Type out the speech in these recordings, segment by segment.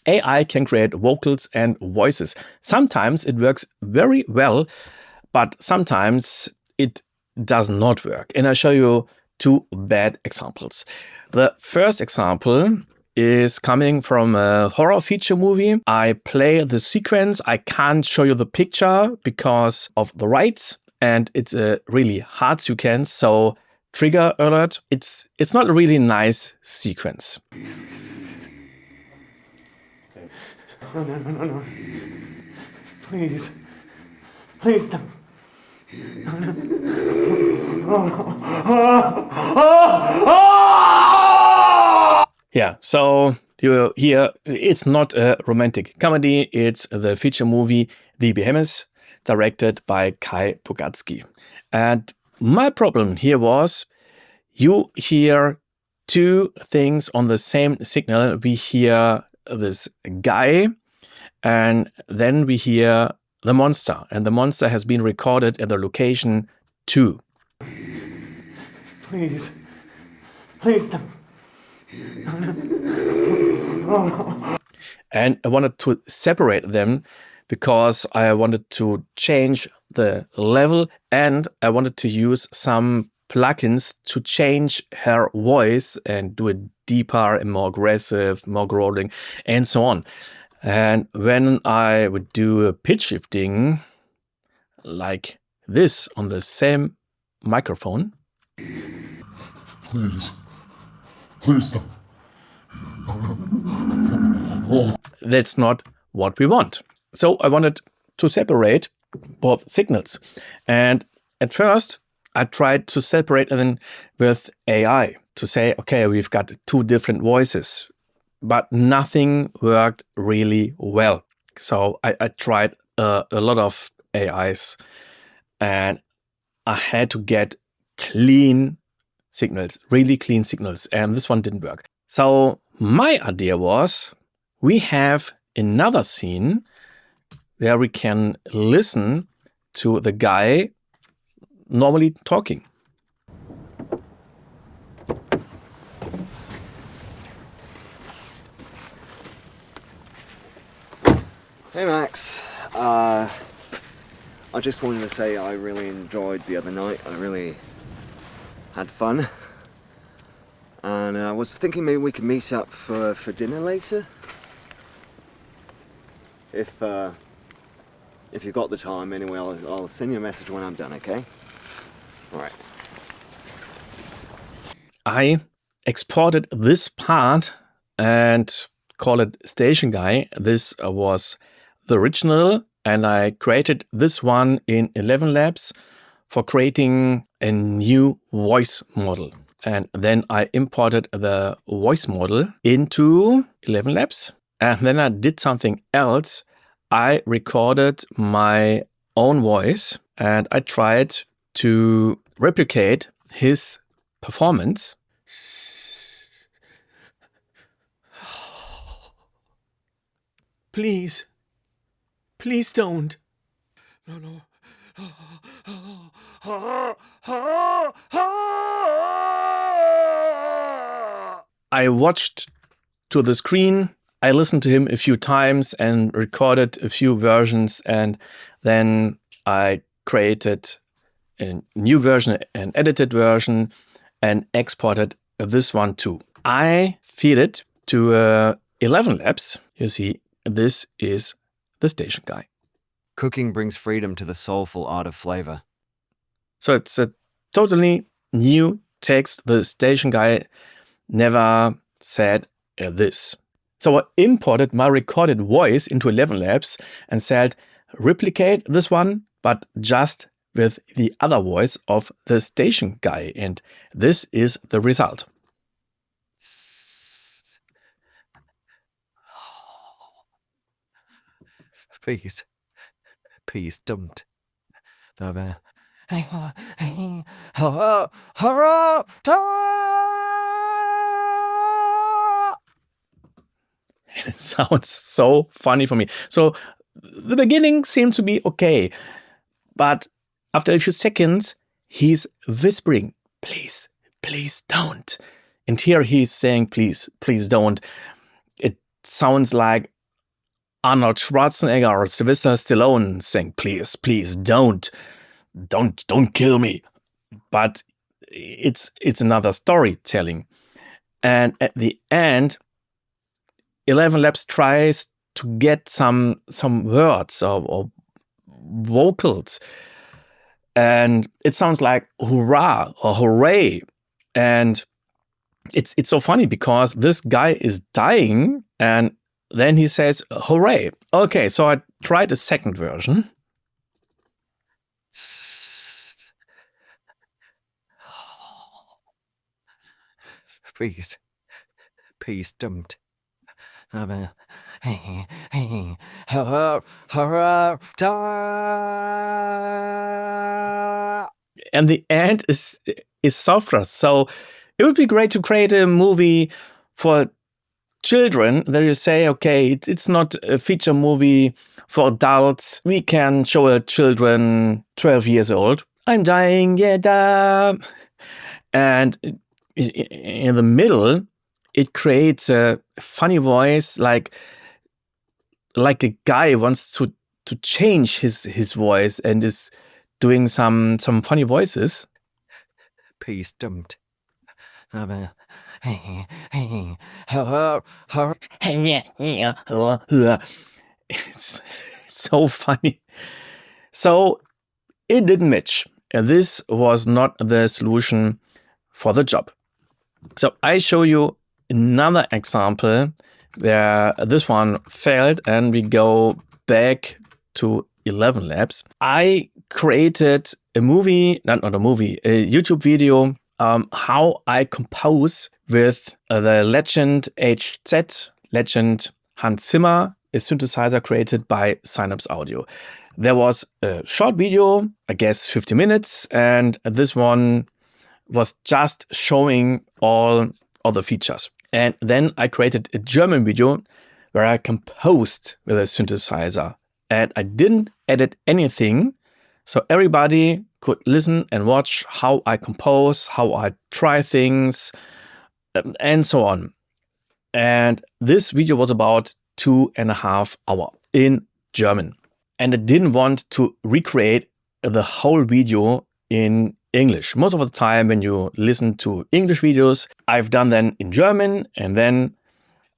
AI can create vocals and voices. Sometimes it works very well, but sometimes it does not work. And I'll show you two bad examples. The first example is coming from a horror feature movie. I play the sequence. I can't show you the picture because of the rights, and it's a really hard sequence. So trigger alert. It's not a really nice sequence. No. Please don't. Yeah, so you hear it's not a romantic comedy. It's the feature movie The Behemoth, directed by Kai Bogatsky. And my problem here was you hear two things on the same signal. We hear this guy, and then we hear the monster. And the monster has been recorded at the location 2. Please don't. And I wanted to separate them because I wanted to change the level, and I wanted to use some plugins to change her voice and do it deeper and more aggressive, more growling, and so on. And when I would do a pitch shifting like this on the same microphone, Please don't. that's not what we want. So I wanted to separate both signals. And at first, I tried to separate them with AI to say, okay, we've got two different voices, but nothing worked really well. So I tried a lot of AIs, and I had to get clean signals, really clean signals, and this one didn't work. So my idea was we have another scene where we can listen to the guy normally talking. Hey Max, I just wanted to say I really enjoyed the other night. I really had fun. And I was thinking maybe we could meet up for dinner later. If you've got the time, anyway, I'll send you a message when I'm done, okay? All right. I exported this part and call it Station Guy. This was the original, and I created this one in ElevenLabs for creating a new voice model. And then I imported the voice model into ElevenLabs. And then I did something else. I recorded my own voice and I tried to replicate his performance. Please don't. No. I watched to the screen. I listened to him a few times and recorded a few versions, and then I created a new version, an edited version, and exported this one too. I feed it to ElevenLabs. You see, this is the Station Guy. Cooking brings freedom to the soulful art of flavor. So it's a totally new text. The Station Guy never said this. So I imported my recorded voice into ElevenLabs and said, replicate this one, but just with the other voice of the Station Guy. And this is the result. Please don't. It sounds so funny for me. So the beginning seemed to be okay, but after a few seconds, he's whispering, please don't. And here he's saying, please don't. It sounds like Arnold Schwarzenegger or Sylvester Stallone saying, please don't kill me. But it's another storytelling. And at the end, ElevenLabs tries to get some words or vocals. And it sounds like hurrah or hooray. And it's so funny because this guy is dying and then he says, hooray. Okay, so I tried a second version. Please don't. And the end is softer. So it would be great to create a movie for children that you say, okay, it's not a feature movie for adults. We can show a children 12 years old. I'm dying, yeah, da. And in the middle, it creates a funny voice, like a guy wants to change his voice and is doing some funny voices. Please don't. It's so funny. So it didn't match. And this was not the solution for the job. So I show you another example where this one failed, and we go back to ElevenLabs. I created a movie, not a movie, a YouTube video, how I compose with the Legend HZ, Legend Hans Zimmer, a synthesizer created by Synapse Audio. There was a short video, I guess 50 minutes, and this one was just showing all other features. And then I created a German video where I composed with a synthesizer. And I didn't edit anything, so everybody could listen and watch how I compose, how I try things, and so on. And this video was about 2.5 hours in German. And I didn't want to recreate the whole video in English. Most of the time when you listen to English videos, I've done them in German and then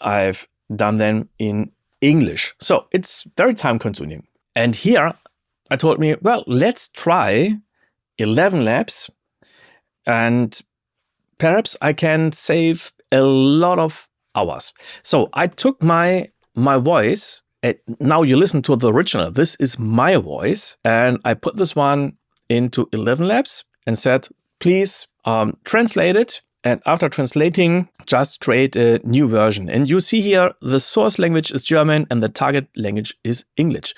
I've done them in English. So it's very time consuming. And here I told me, well, let's try ElevenLabs and perhaps I can save a lot of hours. So I took my voice, and now you listen to the original. This is my voice. And I put this one into ElevenLabs and said, please translate it. And after translating, just create a new version. And you see here, the source language is German and the target language is English.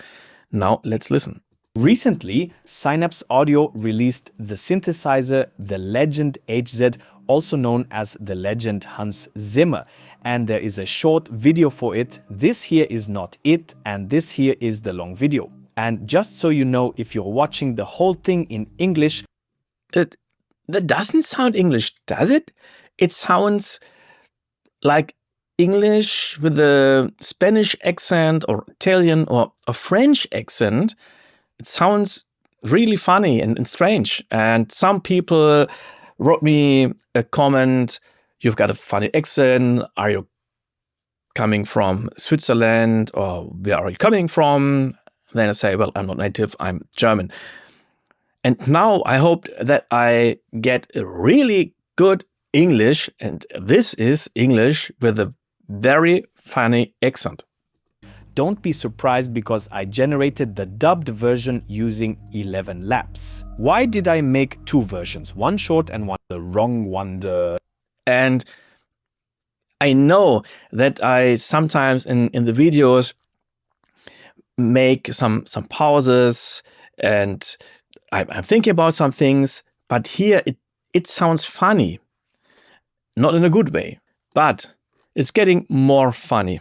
Now let's listen. Recently, Synapse Audio released the synthesizer, the Legend HZ, also known as the Legend Hans Zimmer. And there is a short video for it. This here is not it, and this here is the long video. And just so you know, if you're watching the whole thing in English, that doesn't sound English, does it? It sounds like English with a Spanish accent or Italian or a French accent. It sounds really funny and strange. And some people wrote me a comment, you've got a funny accent. Are you coming from Switzerland or where are you coming from? Then I say, well, I'm not native, I'm German. And now I hope that I get a really good English, and this is English with a very funny accent. don't be surprised because I generated the dubbed version using ElevenLabs. Why did I make two versions? One short and one the wrong one. And I know that I sometimes in the videos make some pauses and I'm thinking about some things, but here it sounds funny. Not in a good way, but it's getting more funny.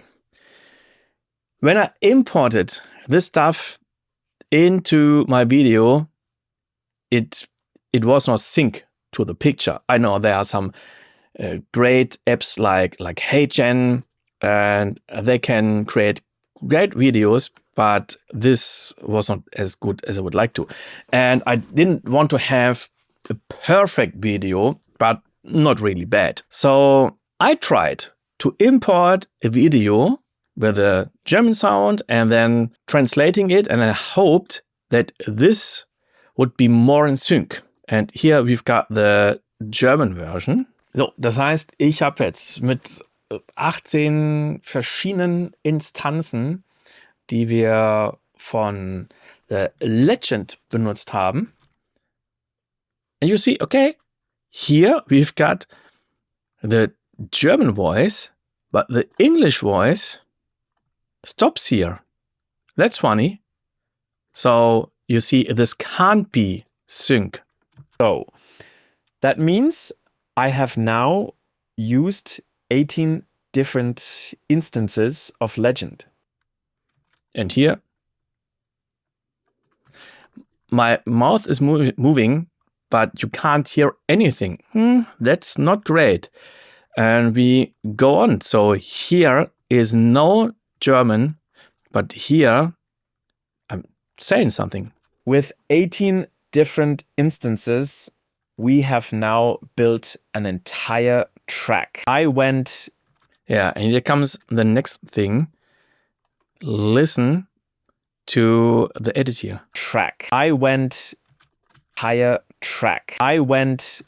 When I imported this stuff into my video, it was not sync to the picture. I know there are some great apps like HeyGen, and they can create great videos, but this was not as good as I would like to. And I didn't want to have a perfect video, but not really bad. So I tried to import a video with a German sound and then translating it, and I hoped that this would be more in sync. And here we've got the German version. So, das heißt, ich habe jetzt mit 18 verschiedenen Instanzen, die wir von The Legend benutzt haben. And you see, okay, here we've got the German voice, but the English voice stops here. That's funny. So you see, this can't be sync. So that means I have now used 18 different instances of Legend. And here, my mouth is moving, but you can't hear anything. That's not great. And we go on. So here is no German, but here I'm saying something. With 18 different instances, we have now built an entire track. I went... Yeah, and here comes the next thing. Listen to the edit here. Track. I went... Entire track. I went...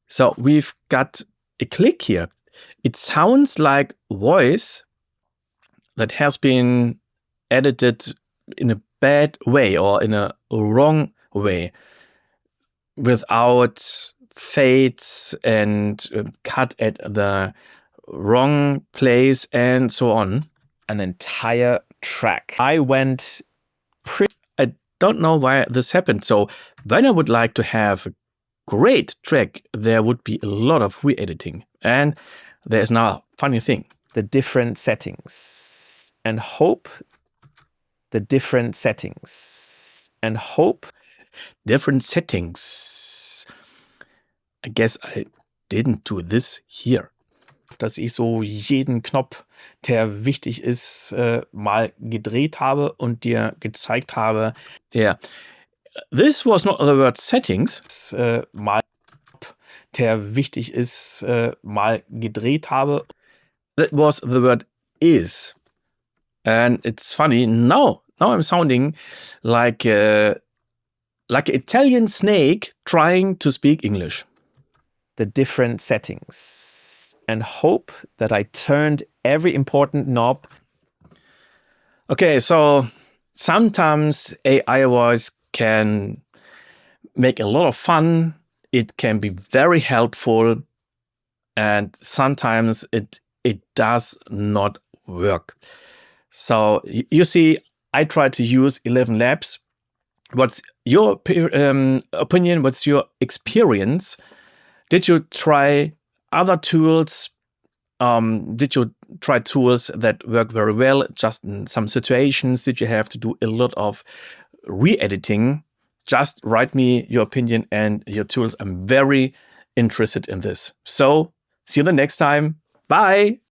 So we've got a click here. It sounds like voice that has been edited in a bad way or in a wrong way, without fades and cut at the wrong place and so on. An entire track. I went... I don't know why this happened. So when I would like to have a great track, there would be a lot of re-editing. And there's now a funny thing. The different settings and hope. The different settings and hope. Different settings. I guess I didn't do this here. Dass ich so jeden Knopf, der wichtig ist, mal gedreht habe und dir gezeigt habe. Yeah. This was not the word settings. Mal der wichtig ist, mal gedreht habe. That was the word is. And it's funny, now I'm sounding like an Italian snake trying to speak English. The different settings and hope that I turned every important knob. Okay, so sometimes AI voice can make a lot of fun. It can be very helpful, and sometimes it does not work. So you see, I try to use ElevenLabs. What's your opinion? What's your experience? Did you try other tools? Did you try tools that work very well just in some situations? Did you have to do a lot of re-editing? Just write me your opinion and your tools. I'm very interested in this. So see you the next time. Bye.